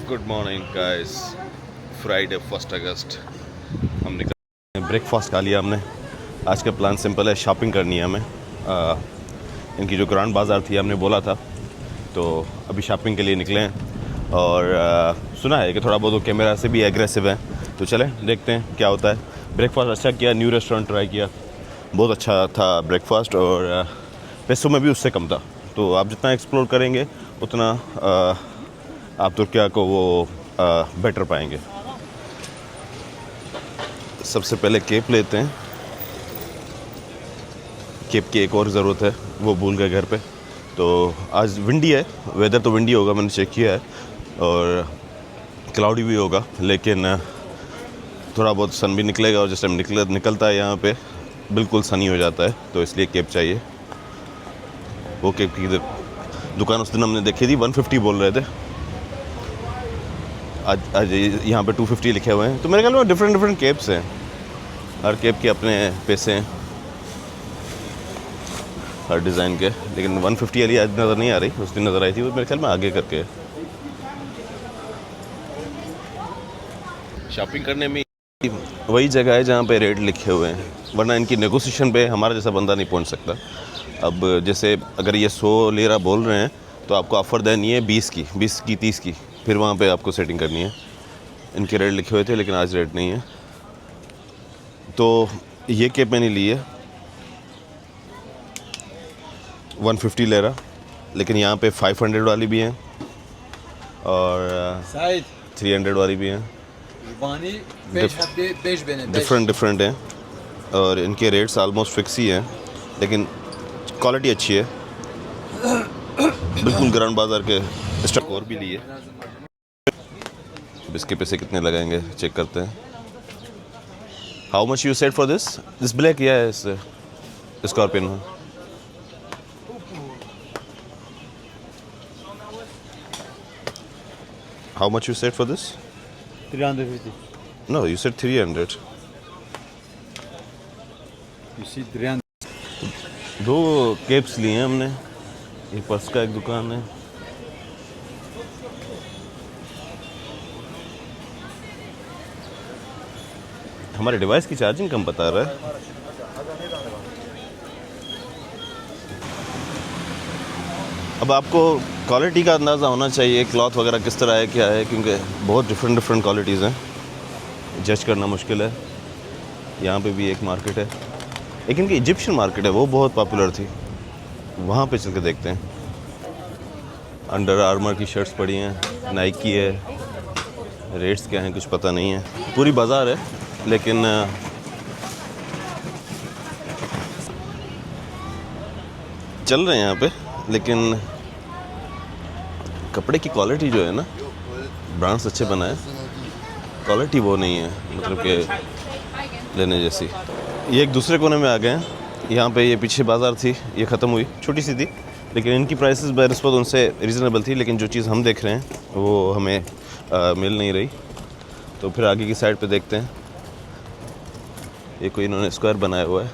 Good morning guys. Friday 1 अगस्त हम निकल breakfast खा लिया हमने। आज का प्लान सिंपल है, शॉपिंग करनी है हमें। इनकी जो ग्रांड बाज़ार थी हमने बोला था, तो अभी शॉपिंग के लिए निकले हैं। और सुना है कि थोड़ा बहुत वो कैमरा से भी एग्रेसिव है, तो चलें देखते हैं क्या होता है। ब्रेकफास्ट अच्छा किया, न्यू रेस्टोरेंट ट्राई किया, बहुत अच्छा था ब्रेकफास्ट, और पैसों में भी उससे कम था। तो आप जितना एक्सप्लोर करेंगे उतना आप तुर्किया को वो बेटर पाएंगे। सबसे पहले केप लेते हैं। केप की एक और ज़रूरत है, वो भूल गए घर पे। तो आज विंडी है, वेदर तो विंडी होगा, मैंने चेक किया है, और क्लाउडी भी होगा, लेकिन थोड़ा बहुत सन भी निकलेगा। और जिस टाइम निकलता है यहाँ पे बिल्कुल सनी हो जाता है, तो इसलिए केप चाहिए। वो केप की दुकान उस दिन हमने देखी थी, 150 बोल रहे थे। आज यहाँ पे 250 लिखे हुए हैं। तो मेरे ख्याल में डिफरेंट केप्स हैं, हर केप के अपने पैसे हैं, हर डिज़ाइन के। लेकिन 150 वाली आज नज़र नहीं आ रही, उस दिन नज़र आई थी, वो मेरे ख्याल में आगे करके। शॉपिंग करने में वही जगह है जहाँ पे रेट लिखे हुए हैं, वरना इनकी नेगोशिएशन पे हमारा जैसा बंदा नहीं पहुँच सकता। अब जैसे अगर ये 100 लेरा बोल रहे हैं, तो आपको ऑफ़र देनी है 20 की, 30 की, फिर वहाँ पे आपको सेटिंग करनी है। इनके रेट लिखे हुए थे, लेकिन आज रेट नहीं है। तो ये केप मैंने ली है 150 ले रहा, लेकिन यहाँ पे 500 वाली भी हैं और 300 वाली भी हैं। डिफरेंट हैं, और इनके रेट्स आलमोस्ट फिक्स ही हैं, लेकिन क्वालिटी अच्छी है, बिल्कुल ग्रांड बाज़ार के स्टॉक। और भी लिए, इसके पैसे कितने लगाएंगे चेक करते हैं। How much you said for this black? या इस scorpion. How much you said for this? 350. No, you said 300. You see 300. दो केप्स लिए हैं हमने, एक पर्स का, एक दुकान है। हमारे डिवाइस की चार्जिंग कम बता रहा है। अब आपको क्वालिटी का अंदाज़ा होना चाहिए, क्लॉथ वगैरह किस तरह है, क्या है, क्योंकि बहुत डिफरेंट क्वालिटीज़ हैं, जज करना मुश्किल है। यहाँ पे भी एक मार्केट है, एक इनकी इजिप्शियन मार्केट है, वो बहुत पॉपुलर थी, वहाँ पे चल के देखते हैं। अंडर आर्मर की शर्ट्स पड़ी हैं, नाइकी है, रेट्स क्या हैं कुछ पता नहीं है। पूरी बाज़ार है, लेकिन चल रहे हैं यहाँ पे, लेकिन कपड़े की क्वालिटी जो है ना, ब्रांड्स अच्छे बनाए, क्वालिटी वो नहीं है, मतलब कि लेने जैसी। ये एक दूसरे कोने में आ गए हैं। यहाँ पे ये पीछे बाज़ार थी, ये ख़त्म हुई, छोटी सी थी, लेकिन इनकी प्राइसेस बनिस्बत उनसे रीज़नेबल थी। लेकिन जो चीज़ हम देख रहे हैं वो हमें मिल नहीं रही। तो फिर आगे की साइड पे देखते हैं। ये कोई इन्होंने स्क्वायर बनाया हुआ है।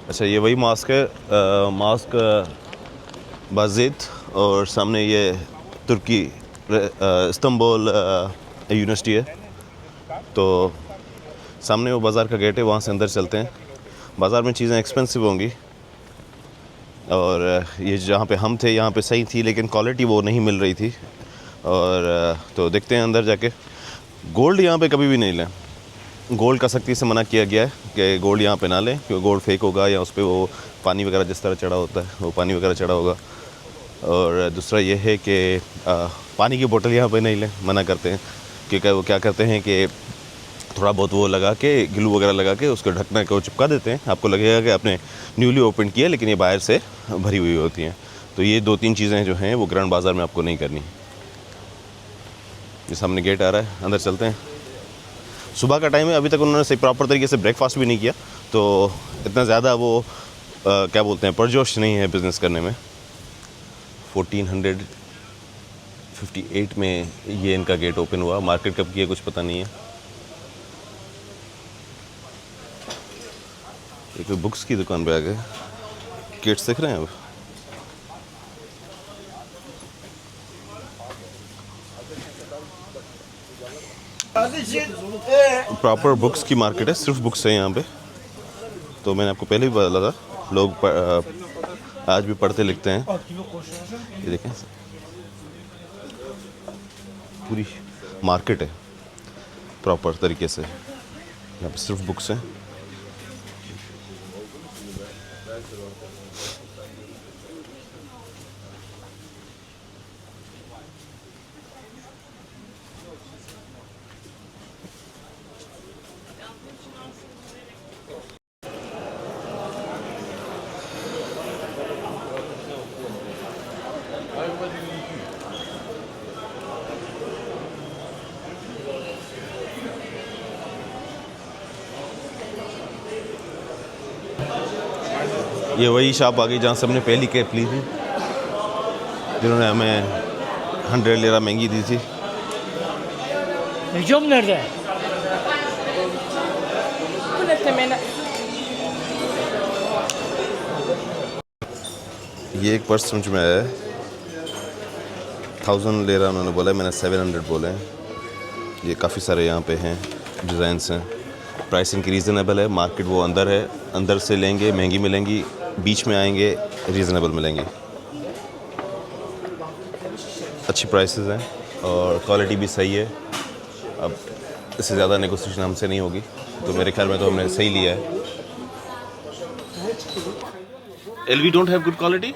अच्छा, ये वही मास्क है, मास्क बाज़ेत, और सामने ये तुर्की इस्तांबुल यूनिवर्सिटी है। तो सामने वो बाज़ार का गेट है, वहाँ से अंदर चलते हैं। बाज़ार में चीज़ें एक्सपेंसिव होंगी, और ये जहाँ पे हम थे यहाँ पे सही थी, लेकिन क्वालिटी वो नहीं मिल रही थी। और तो देखते हैं अंदर जाके। गोल्ड यहाँ पे कभी भी नहीं लें, गोल्ड का सख्ती से मना किया गया है कि गोल्ड यहाँ पे ना लें, क्योंकि गोल्ड फेक होगा, या उस पर वो पानी वगैरह जिस तरह चढ़ा होता है वो पानी वगैरह चढ़ा होगा। और दूसरा ये है कि पानी की बोतल यहाँ पे नहीं लें, मना करते हैं, क्योंकि वो क्या करते हैं कि थोड़ा बहुत वो लगा के, ग्लू वगैरह लगा के उसको ढकना को चिपका देते हैं। आपको लगेगा कि आपने न्यूली ओपन किया, लेकिन ये बाहर से भरी हुई होती हैं। तो ये 2-3 चीज़ें जो हैं वो ग्रांड बाज़ार में आपको नहीं करनी। ये सामने गेट आ रहा है, अंदर चलते हैं। सुबह का टाइम है, अभी तक उन्होंने सही प्रॉपर तरीके से ब्रेकफास्ट भी नहीं किया, तो इतना ज़्यादा वो क्या बोलते हैं, परजोश नहीं है बिज़नेस करने में। 1458 में ये इनका गेट ओपन हुआ, मार्केट कब की है कुछ पता नहीं है। एक बुक्स की दुकान पे आ गए, किट्स दिख रहे हैं अब। प्रॉपर बुक्स की मार्केट है, सिर्फ बुक्स है यहाँ पे। तो मैंने आपको पहले भी बोला था, लोग आज भी पढ़ते लिखते हैं। ये देखें, पूरी मार्केट है प्रॉपर तरीके से। यहाँ पे सिर्फ बुक्स हैं। ये वही शॉप आ गई जहाँ से हमने पहली कैप ली थी, जिन्होंने हमें 100 लिरा महंगी दी थी। Hocam nerede? ये एक पर्स समझ में आया है, 1000 लिरा उन्होंने बोला है, मैंने 700 बोले हैं। ये काफ़ी सारे यहाँ पे हैं, डिज़ाइंस हैं। प्राइसिंग की रीज़नेबल है। मार्केट वो अंदर है, अंदर से लेंगे महंगी मिलेंगी, बीच में आएंगे रीज़नेबल मिलेंगी। अच्छी प्राइसेस हैं और क्वालिटी भी सही है। अब इससे ज़्यादा नेगोशिएशन हमसे नहीं होगी, तो मेरे ख्याल में तो हमने सही लिया है। LV don't have good quality?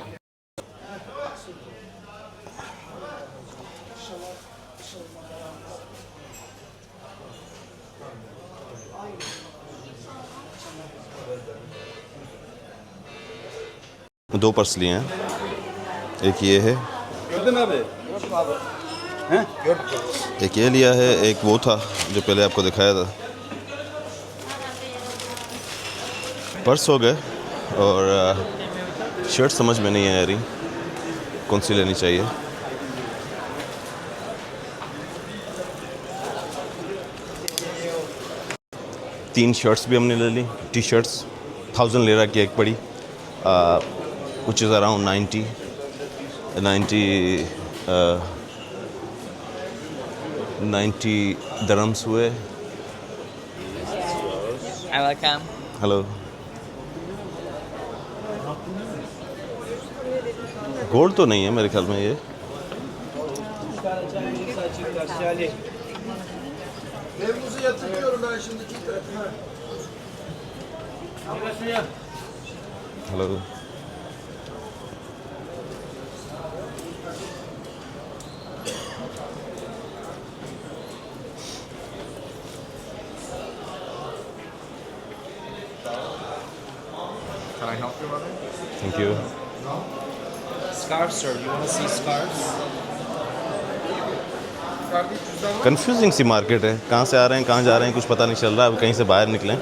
दो पर्स लिए हैं, एक ये है, एक ये लिया है, एक वो था जो पहले आपको दिखाया था। पर्स हो गए और शर्ट समझ में नहीं आ रही कौन सी लेनी चाहिए। तीन शर्ट्स भी हमने ले ली, टी शर्ट्स। 1000 लिरा की एक पड़ी, which is around 90 dirhams हुए। Welcome. हेलो। गोल्ड तो नहीं है मेरे ख्याल में ये। Hello. Can I help you, brother? Thank you. Scarves, sir. You want to see scarves? Confusing सी मार्केट है, कहाँ से आ रहे हैं कहाँ जा रहे हैं कुछ पता नहीं चल रहा। अब कहीं से बाहर निकलें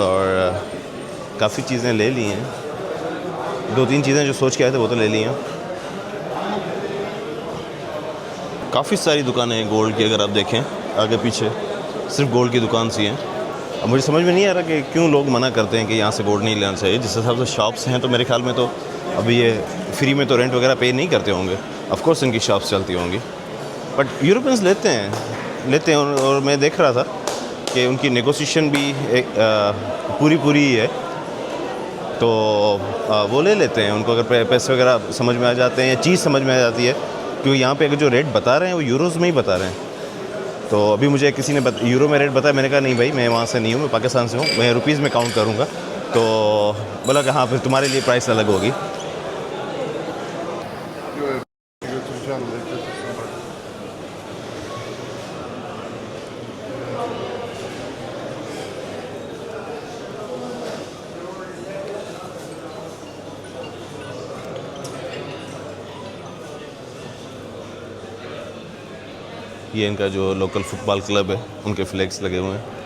और काफ़ी चीज़ें ले ली हैं। 2-3 चीज़ें जो सोच के आए थे वो तो ले ली हैं। काफ़ी सारी दुकानें हैं गोल्ड की, अगर आप देखें आगे पीछे सिर्फ गोल्ड की दुकान सी हैं। अब मुझे समझ में नहीं आ रहा कि क्यों लोग मना करते हैं कि यहाँ से गोल्ड नहीं लेना चाहिए। जिस हिसाब से शॉप्स हैं तो मेरे ख्याल में तो अभी ये फ्री में तो रेंट वगैरह पे नहीं करते होंगे। ऑफ कोर्स इनकी शॉप्स चलती होंगी, बट यूरोपियंस लेते हैं और मैं देख रहा था कि उनकी नेगोशिएशन भी पूरी ही है, तो वो ले लेते हैं। उनको अगर पैसे वगैरह समझ में आ जाते हैं या चीज़ समझ में आ जाती है, क्योंकि यहाँ पे अगर जो रेट बता रहे हैं वो यूरोज़ में ही बता रहे हैं। तो अभी मुझे किसी ने यूरो में रेट बताया, मैंने कहा नहीं भाई मैं वहाँ से नहीं हूँ, मैं पाकिस्तान से हूँ, मैं रुपीज़ में काउंट करूँगा। तो बोला कि हाँ फिर तुम्हारे लिए प्राइस अलग होगी। ये इनका जो लोकल फुटबॉल क्लब है उनके फ्लैग्स लगे हुए हैं।